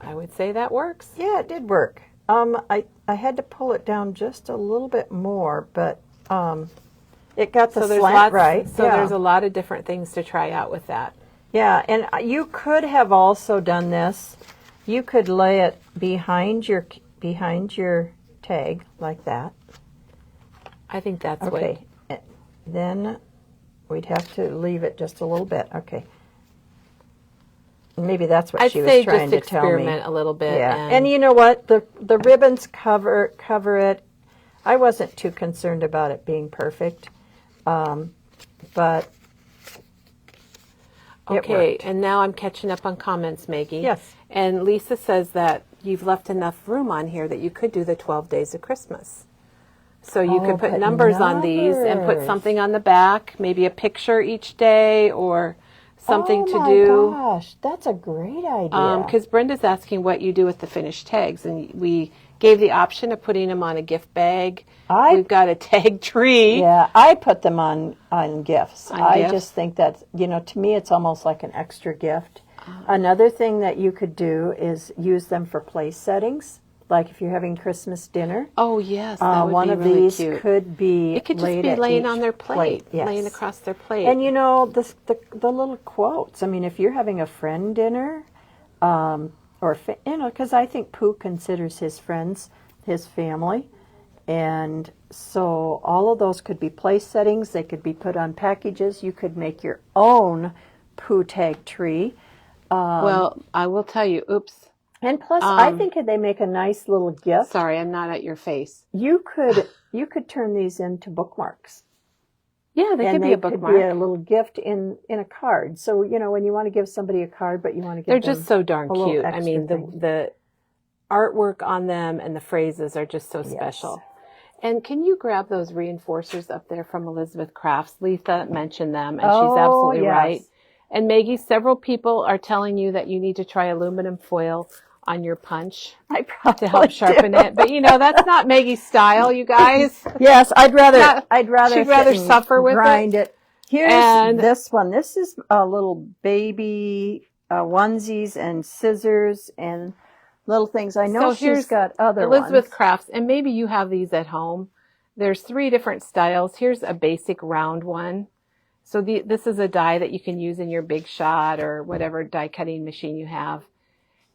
I would say that works. Yeah, it did work. I had to pull it down just a little bit more, but it got the slant right. So there's a lot of different things to try out with that. Yeah, and you could have also done this. You could lay it behind your tag like that. I think that's Okay. Then we'd have to leave it just a little bit. Okay. Maybe that's what I'd she was say trying just to tell me. experiment a little bit. Yeah, and you know what? The ribbons cover it. I wasn't too concerned about it being perfect, but it okay, worked. and now I'm catching up on comments, Maggie. Yes. And Lisa says that you've left enough room on here that you could do the 12 days of Christmas. So you could put numbers on these and put something on the back, maybe a picture each day or something to do. Oh my gosh, that's a great idea. Because Brenda's asking what you do with the finished tags, and we gave the option of putting them on a gift bag. We've got a tag tree. Yeah, I put them on gifts. I gifts? just think that, to me it's almost like an extra gift. Another thing that you could do is use them for place settings. Like if you're having Christmas dinner, Oh, yes, that would one be of really these cute. could be It could just laid be at laying each on their plate, Yes. laying across their plate. And the little quotes. I mean, if you're having a friend dinner, because I think Pooh considers his friends his family, and so all of those could be place settings. They could be put on packages. You could make your own Pooh tag tree. Well, I will tell you, oops, And plus, I think they make a nice little gift. sorry, I'm not at your face. You could turn these into bookmarks. Yeah, they And could be they a bookmark. could be a little gift in a card. So, when you want to give somebody a card, but you want to give They're them just so darn a little cute. I extra mean, thing. the artwork on them and the phrases are just so special. And can you grab those reinforcers up there from Elizabeth Crafts? Lisa mentioned them, and she's absolutely yes. right. And Maggie, several people are telling you that you need to try aluminum foil on your punch I probably to help sharpen it. But that's not Maggie's style, you guys. Yes, I'd rather she'd sit rather and suffer with grind it. Here's And- this one. This is a little baby onesies and scissors and little things. I know So here's she's got other Elizabeth ones. Crafts, and maybe you have these at home. There's 3 different styles. Here's a basic round one. So this is a die that you can use in your Big Shot or whatever die cutting machine you have.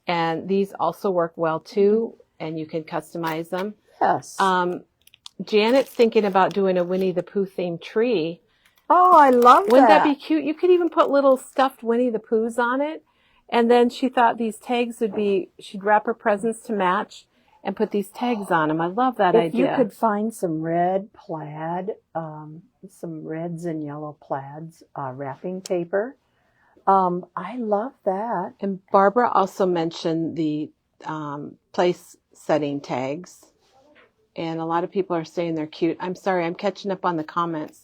And these also work well too, and you can customize them. Yes. Janet's thinking about doing a Winnie the Pooh themed tree. Oh, I love Wouldn't that. that be cute? You could even put little stuffed Winnie the Poohs on it. And then she thought these tags she'd wrap her presents to match and put these tags on them. I love that If idea. you could find some red plaid, some reds and yellow plaids, wrapping paper, I love that. And Barbara also mentioned the place setting tags. And a lot of people are saying they're cute. I'm sorry, I'm catching up on the comments.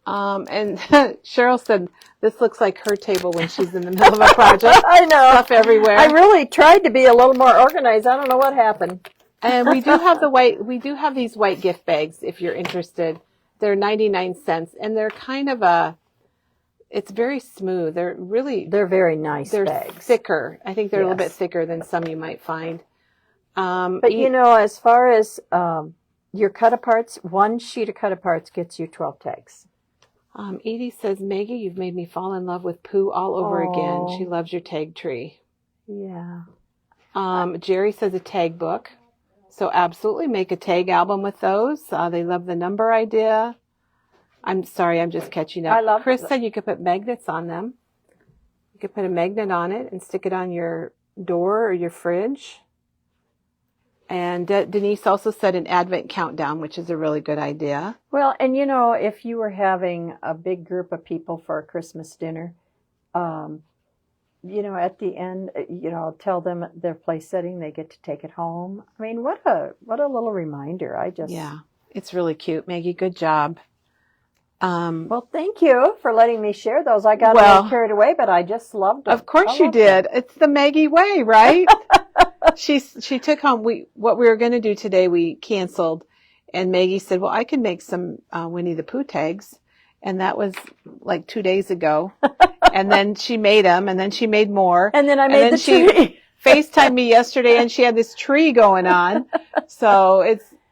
And Cheryl said, this looks like her table when she's in the middle of a project. I know. Stuff everywhere. I really tried to be a little more organized. I don't know what happened. And we do have these white gift bags if you're interested. They're 99 cents and they're kind of it's very smooth. They're very nice they're bags. thicker. I think they're a little bit Yes. thicker than some you might find. But as far as your cut-aparts, one sheet of cut-aparts gets you 12 tags. Edie says, Maggie, you've made me fall in love with Pooh all over again. She loves your tag tree. Yeah. Jerry says a tag book. So absolutely make a tag album with those. They love the number idea. I'm sorry, I'm just catching up. Chris said you could put magnets on them. You could put a magnet on it and stick it on your door or your fridge. And Denise also said an Advent countdown, which is a really good idea. Well, and if you were having a big group of people for a Christmas dinner, at the end, tell them their place setting, they get to take it home. I mean, what a little reminder. Yeah, it's really cute. Maggie, good job. Well, thank you for letting me share those. I got a little carried away, but I just loved them. Of course you did. It's the Maggie way, right? She took home, what we were going to do today, we canceled. And Maggie said, well, I can make some Winnie the Pooh tags. And that was like 2 days ago. And then she made them, and then she made more. And then I made the tree. She FaceTimed me yesterday, and she had this tree going on. So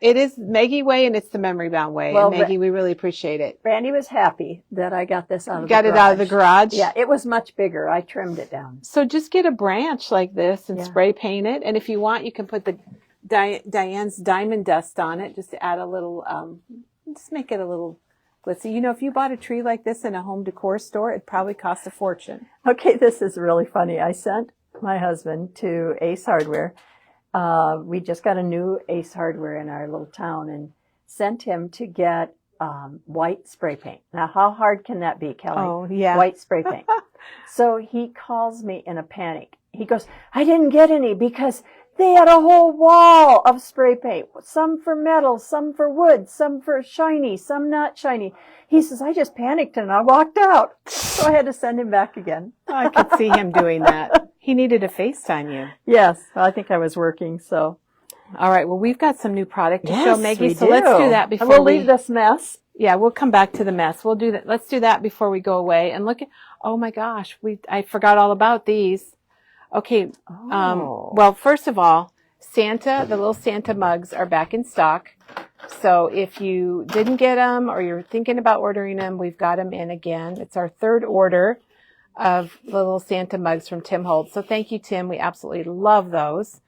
it is Maggie way, and it's the memory bound way. Well, and Maggie, we really appreciate it. Randy was happy that I got this out of the garage. Got it out of the garage? Yeah, it was much bigger. I trimmed it down. So just get a branch like this and spray paint it. And if you want, you can put the Diane's diamond dust on it just to add a little, just make it a little glitzy. If you bought a tree like this in a home decor store, it'd probably cost a fortune. Okay, this is really funny. I sent my husband to Ace Hardware. We just got a new Ace Hardware in our little town and sent him to get white spray paint. Now, how hard can that be, Kelly? Oh, yeah. White spray paint. So he calls me in a panic. He goes, I didn't get any because they had a whole wall of spray paint. Some for metal, some for wood, some for shiny, some not shiny. He says, I just panicked and I walked out. So I had to send him back again. I could see him doing that. He needed to FaceTime you. Yes, I think I was working, so. All right, well, we've got some new product to show, Maggie, so do. let's do that before we'll leave this mess. Yeah, we'll come back to the mess. We'll do that. Let's do that before we go away. And look at, oh my gosh, I forgot all about these. Okay, well, first of all, the little Santa mugs are back in stock. So if you didn't get them or you're thinking about ordering them, we've got them in again. It's our third order of little Santa mugs from Tim Holtz. So thank you, Tim. We absolutely love those.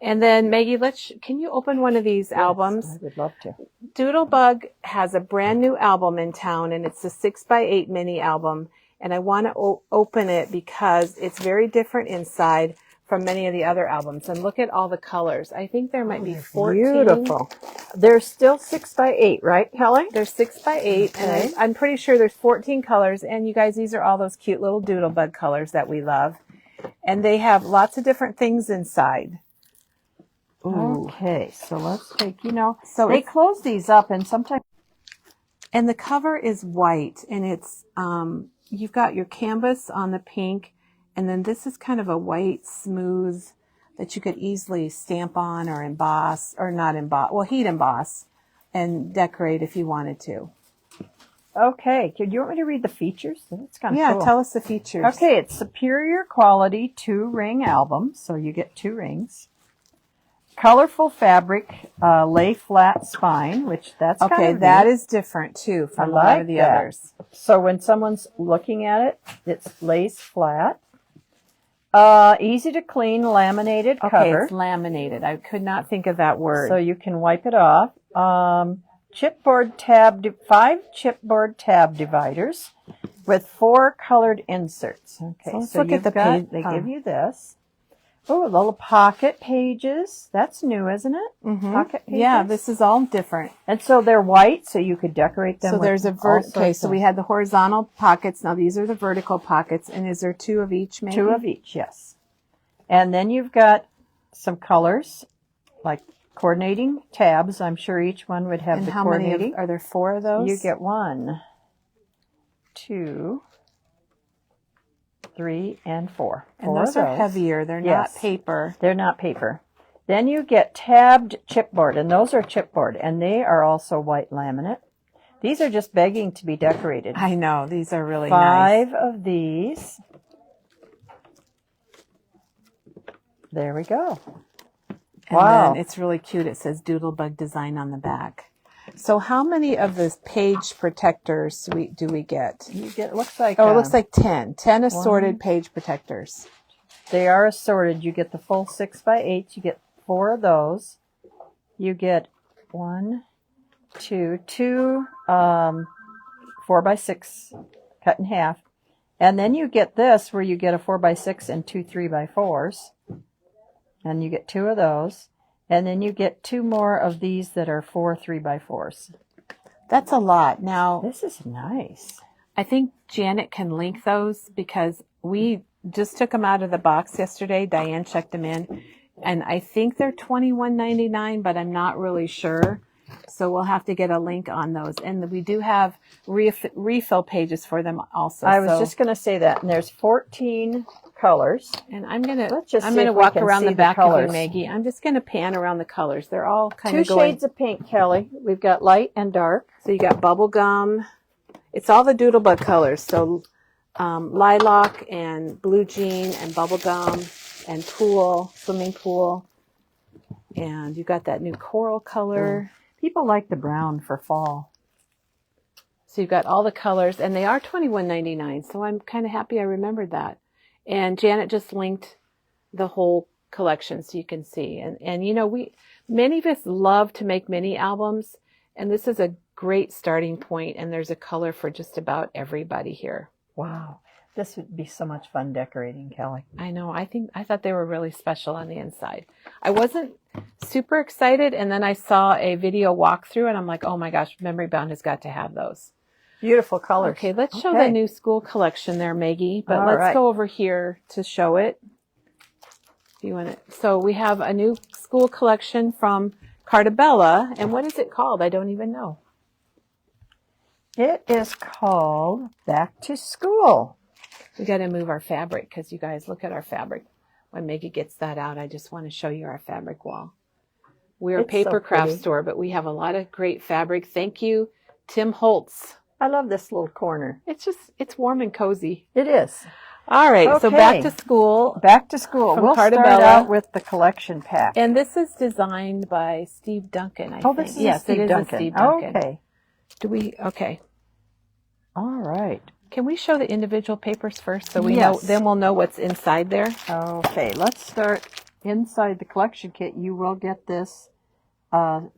And then Maggie, can you open one of these albums? I would love to. Doodlebug has a brand new album in town, and it's a 6x8 mini album. And I want to open it because it's very different inside from many of the other albums. And look at all the colors. I think there might be 14. Beautiful. They're still 6x8, right, Kelly? They're 6x8, Okay. and I'm pretty sure there's 14 colors. And you guys, these are all those cute little Doodlebug colors that we love. And they have lots of different things inside. Ooh. Okay, so let's take, so they close these up and sometimes. And the cover is white, and it's, you've got your canvas on the pink, and then this is kind of a white, smooth, that you could easily stamp on or emboss, or not emboss, well, heat emboss, and decorate if you wanted to. Okay, do you want me to read the features? That's kind of cool. Yeah, tell us the features. Okay, it's superior quality 2-ring album, so you get 2 rings. Colorful fabric, lay flat spine, which that's kind of okay. That is different too from a lot of the others. So when someone's looking at it, it lays flat. Easy to clean, laminated cover. Okay, it's laminated. I could not think of that word. So you can wipe it off. 5 chipboard tab dividers with 4 colored inserts. Okay, so let's look at the page. They give you this. Oh, little pocket pages. That's new, isn't it? Mm-hmm. Pocket pages. Yeah, this is all different. And so they're white, so you could decorate them. So there's okay, so we had the horizontal pockets. Now these are the vertical pockets. And is there 2 of each, maybe? 2 of each, yes. And then you've got some colors, like coordinating tabs. I'm sure each one would have and the how coordinating. many are there 4 of those? You get 1, 2, 3, and 4. And those are heavier. They're not paper. They're not paper. Then you get tabbed chipboard, and those are chipboard, and they are also white laminate. These are just begging to be decorated. I know. These are really nice. 5 of these. There we go. And then it's really cute. It says Doodlebug Design on the back. So how many of the page protectors do we get? You get, it looks like... it looks like 10. 10 assorted page protectors. They are assorted. You get the full 6x8. You get 4 of those. You get 2 4x6 cut in half. And then you get this where you get a 4x6 and 2 3x4s. And you get 2 of those. And then you get 2 more of these that are 4 3x4s. That's a lot. Now, This is nice. I think Janet can link those because we just took them out of the box yesterday. Diane checked them in, and I think they're $21.99, but I'm not really sure. So we'll have to get a link on those. And we do have refill pages for them also. I was just going to say that. And there's 14 colors. And I'm gonna Let's just see walk if we can around see the the back of you, colors. Maggie. I'm just gonna pan around the colors. They're all kind 2 of going. shades of pink, Kelly. We've got light and dark. So you got bubble gum. It's all the Doodlebug colors. So lilac and blue jean and bubble gum and pool, swimming pool. And you got that new coral color. People like the brown for fall. So you've got all the colors, and they are $21.99. So I'm kind of happy I remembered that. And Janet just linked the whole collection so you can see. And you know, many of us love to make mini albums, and this is a great starting point, and there's a color for just about everybody here. Wow. This would be so much fun decorating, Kelly. I know. I thought they were really special on the inside. I wasn't super excited, and then I saw a video walkthrough, and I'm like, oh my gosh, Memory Bound has got to have those. Beautiful colors. Okay, let's show the new school collection there, Maggie. But let's go over here to show it. If you want it. So we have a new school collection from Cartabella, and what is it called? I don't even know. It is called Back to School. We got to move our fabric because you guys look at our fabric. When Maggie gets that out, I just want to show you our fabric wall. We're a paper craft store, but we have a lot of great fabric. Thank you, Tim Holtz. I love this little corner. It's warm and cozy. It is. All right, so back to school. Back to school. From We'll start Cartabella. out with the collection pack. And this is designed by Steve Duncan, I think. This is yes, Steve it is Duncan. Steve Duncan. Okay. Okay. All right. Can we show the individual papers first so we Yes. know, then we'll know what's inside there? Okay, let's start inside the collection kit. You will get this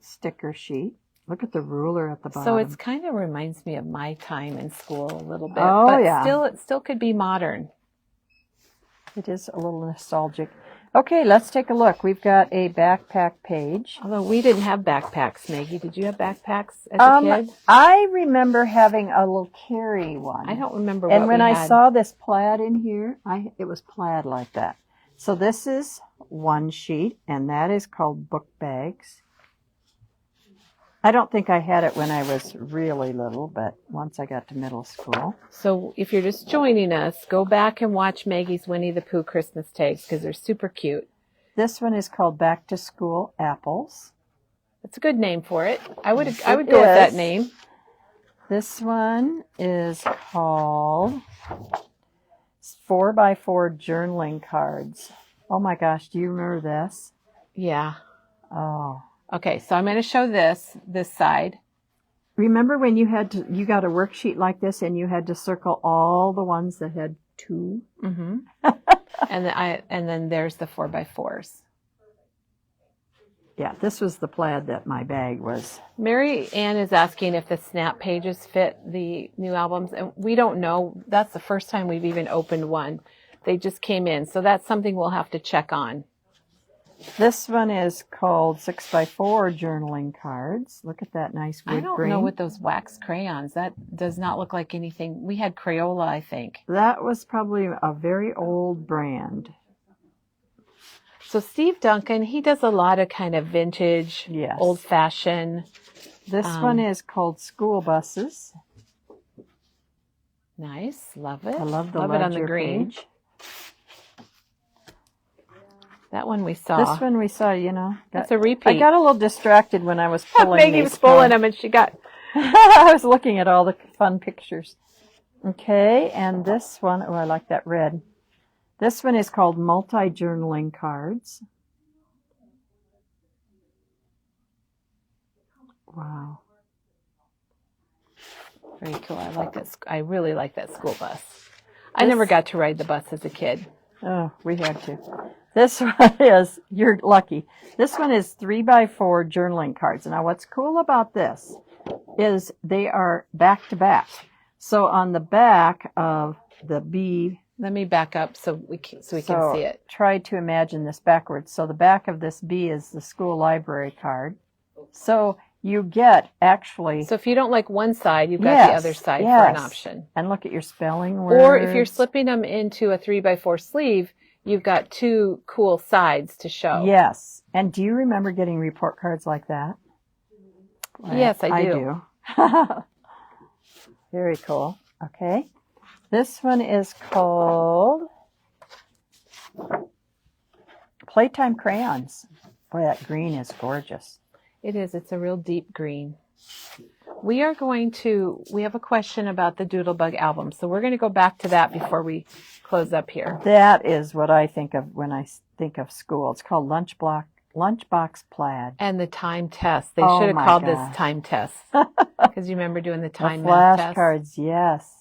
sticker sheet. Look at the ruler at the bottom. So it's kind of reminds me of my time in school a little bit. Oh, but yeah. it still could be modern. It is a little nostalgic. Okay, let's take a look. We've got a backpack page. Although we didn't have backpacks, Maggie. Did you have backpacks as a kid? I remember having a little carry one. I don't remember And what when we I had. saw this plaid in here, it was plaid like that. So this is one sheet, and that is called book bags. I don't think I had it when I was really little, but once I got to middle school. So if you're just joining us, go back and watch Maggie's Winnie the Pooh Christmas tags because they're super cute. This one is called Back to School Apples. That's a good name for it. I would Yes, go it with that is. name. This one is called 4x4 journaling cards. Oh my gosh, do you remember this? Yeah. Oh. Okay, so I'm going to show this side. Remember when you got a worksheet like this and you had to circle all the ones that had 2? Mm-hmm. and then there's the 4x4s. Yeah, this was the plaid that my bag was. Mary Ann is asking if the snap pages fit the new albums, and we don't know. That's the first time we've even opened one. They just came in, so that's something we'll have to check on. This one is called 6x4 journaling cards. Look at that nice wood I don't grain. know what those wax crayons. That does not look like anything. We had Crayola, I think. That was probably a very old brand. So Steve Duncan, he does a lot of kind of vintage, Yes. old-fashioned. This one is called School Buses. Nice, love it. I love the it on the ledger green. page. That one we saw. This one we saw, That's a repeat. I got a little distracted when I was pulling Maggie these was pulling from- them, and she got. I was looking at all the fun pictures. Okay, and this one, I like that red. This one is called multi-journaling cards. Wow. Very cool. I like that. I really like that school bus. I never got to ride the bus as a kid. Oh, we had to. This one is, you're lucky. This one is 3x4 journaling cards. Now, what's cool about this is they are back to back. So on the back of the B Let me back up so we can see it. Try to imagine this backwards. So the back of this B is the school library card. So you get actually... So if you don't like one side, you've got the other side for an option. And look at your spelling words. Or if you're slipping them into a 3x4 sleeve, you've got two cool sides to show. Yes. And do you remember getting report cards like that? Yes, I do. Very cool. Okay. This one is called Playtime Crayons. Boy, that green is gorgeous. It is. It's a real deep green. We have a question about the Doodlebug album, so we're going to go back to that before we close up here. That is what I think of when I think of school. It's called Lunchbox Plaid. And the time test. They should have called this time test. Because you remember doing the time math test. Flashcards, yes.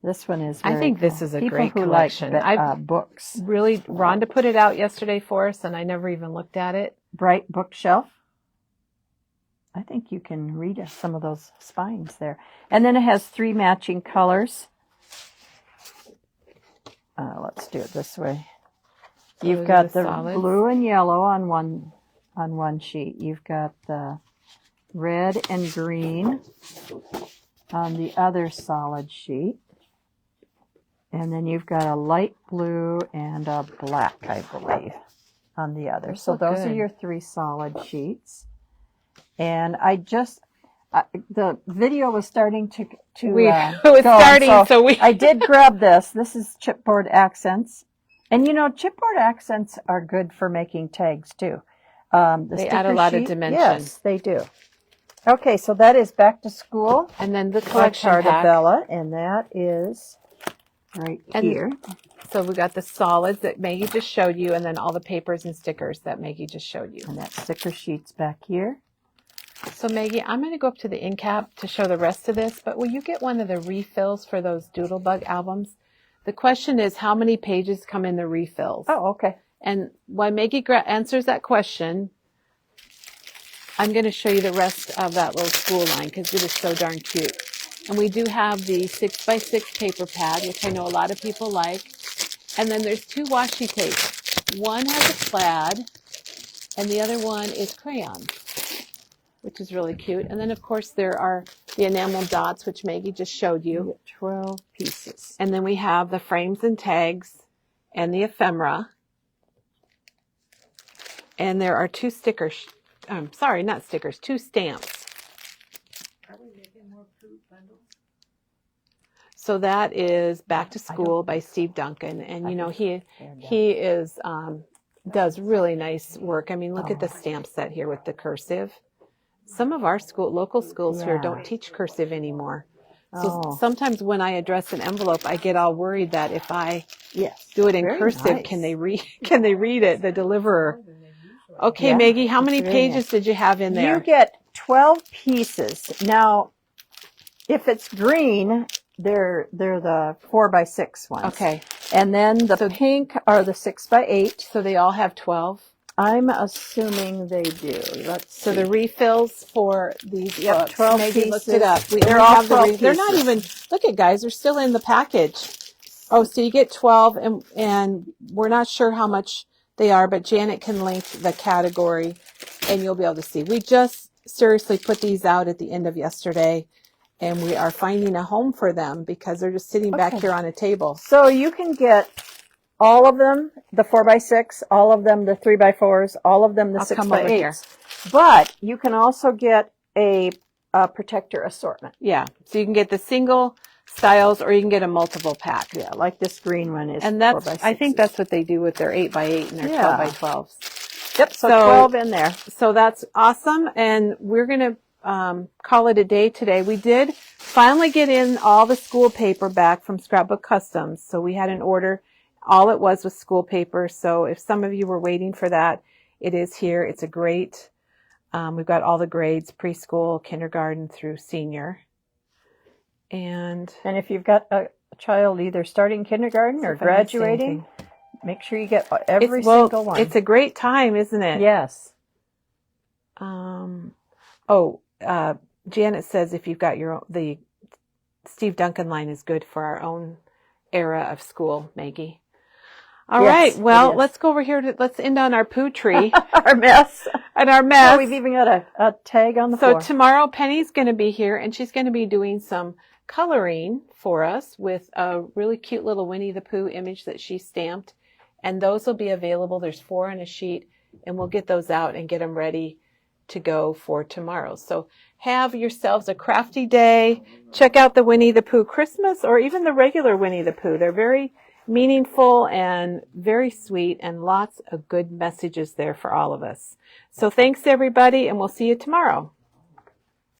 This one is very I think cool. this is a People great who collection. Like books. Really, Rhonda put it out yesterday for us, and I never even looked at it. Bright bookshelf. I think you can read some of those spines there. And then it has 3 matching colors. Let's do it this way. So you've got the solids. Blue and yellow on one sheet. You've got the red and green on the other solid sheet. And then you've got a light blue and a black, I believe, on the other. So those are your 3 solid sheets. And the video was starting to I did grab this. This is chipboard accents. And chipboard accents are good for making tags too. They add a lot of dimension. Yes, they do. Okay, so that is back to school. And then the collection pack. Bella, and that is right here. So we got the solids that Maggie just showed you, and then all the papers and stickers that Maggie just showed you. And that sticker sheet's back here. So Maggie, I'm going to go up to the end cap to show the rest of this, but will you get one of the refills for those Doodlebug albums? The question is, how many pages come in the refills? Oh, okay. And while Maggie answers that question, I'm going to show you the rest of that little school line because it is so darn cute. And we do have the 6x6 paper pad, which I know a lot of people like. And then there's 2 washi tapes. One has a plaid, and the other one is crayon, which is really cute. And then, of course, there are the enamel dots, which Maggie just showed you. 12 pieces. And then we have the frames and tags and the ephemera. And there are 2 stickers. Not stickers, 2 stamps. Are we making more fruit bundles? So that is Back to School by Steve Duncan. And, he is does really nice work. I mean, look at the stamp set here with the cursive. Some of our local schools here don't teach cursive anymore. So sometimes when I address an envelope, I get all worried that if I do it in cursive, can they read it, the deliverer? Okay, Maggie, how many pages did you have in there? You get 12 pieces. Now, if it's green, they're the 4x6 ones. Okay. And then the pink are the 6x8. So they all have 12? I'm assuming they do. So the refills for these books, 12 Maggie pieces. looked it up. They're all 12 pieces. They're not even, look at guys, they're still in the package. Oh, so you get 12 and we're not sure how much they are, but Janet can link the category and you'll be able to see. We just seriously put these out at the end of yesterday and we are finding a home for them because they're just sitting back here on a table. So you can get all of them, the 4x6, all of them, the 3x4s, all of them, the 6x8s. But you can also get a protector assortment. Yeah. So you can get the single styles or you can get a multiple pack. Yeah, like this green one is. And that's, 4x6s. I think that's what they do with their 8x8 and their 12x12s. Yep, so 12 in there. So that's awesome. And we're going to call it a day today. We did finally get in all the school paper back from Scrapbook Customs. So we had an order. All it was school paper. So if some of you were waiting for that, it is here. It's a great, we've got all the grades, preschool, kindergarten through senior. And if you've got a child either starting kindergarten or graduating, make sure you get every single one. It's a great time, isn't it? Yes. Janet says if you've got the Steve Duncan line is good for our own era of school, Maggie. All Yes, right. Well, it is. let's go over here. Let's end on our poo tree Our mess. and our mess. Oh, we've even got a tag on the So floor. tomorrow Penny's going to be here, and she's going to be doing some coloring for us with a really cute little Winnie the Pooh image that she stamped. And those will be available. There's 4 on a sheet, and we'll get those out and get them ready to go for tomorrow. So have yourselves a crafty day. Check out the Winnie the Pooh Christmas or even the regular Winnie the Pooh. They're very meaningful and very sweet, and lots of good messages there for all of us. So thanks everybody, and we'll see you tomorrow.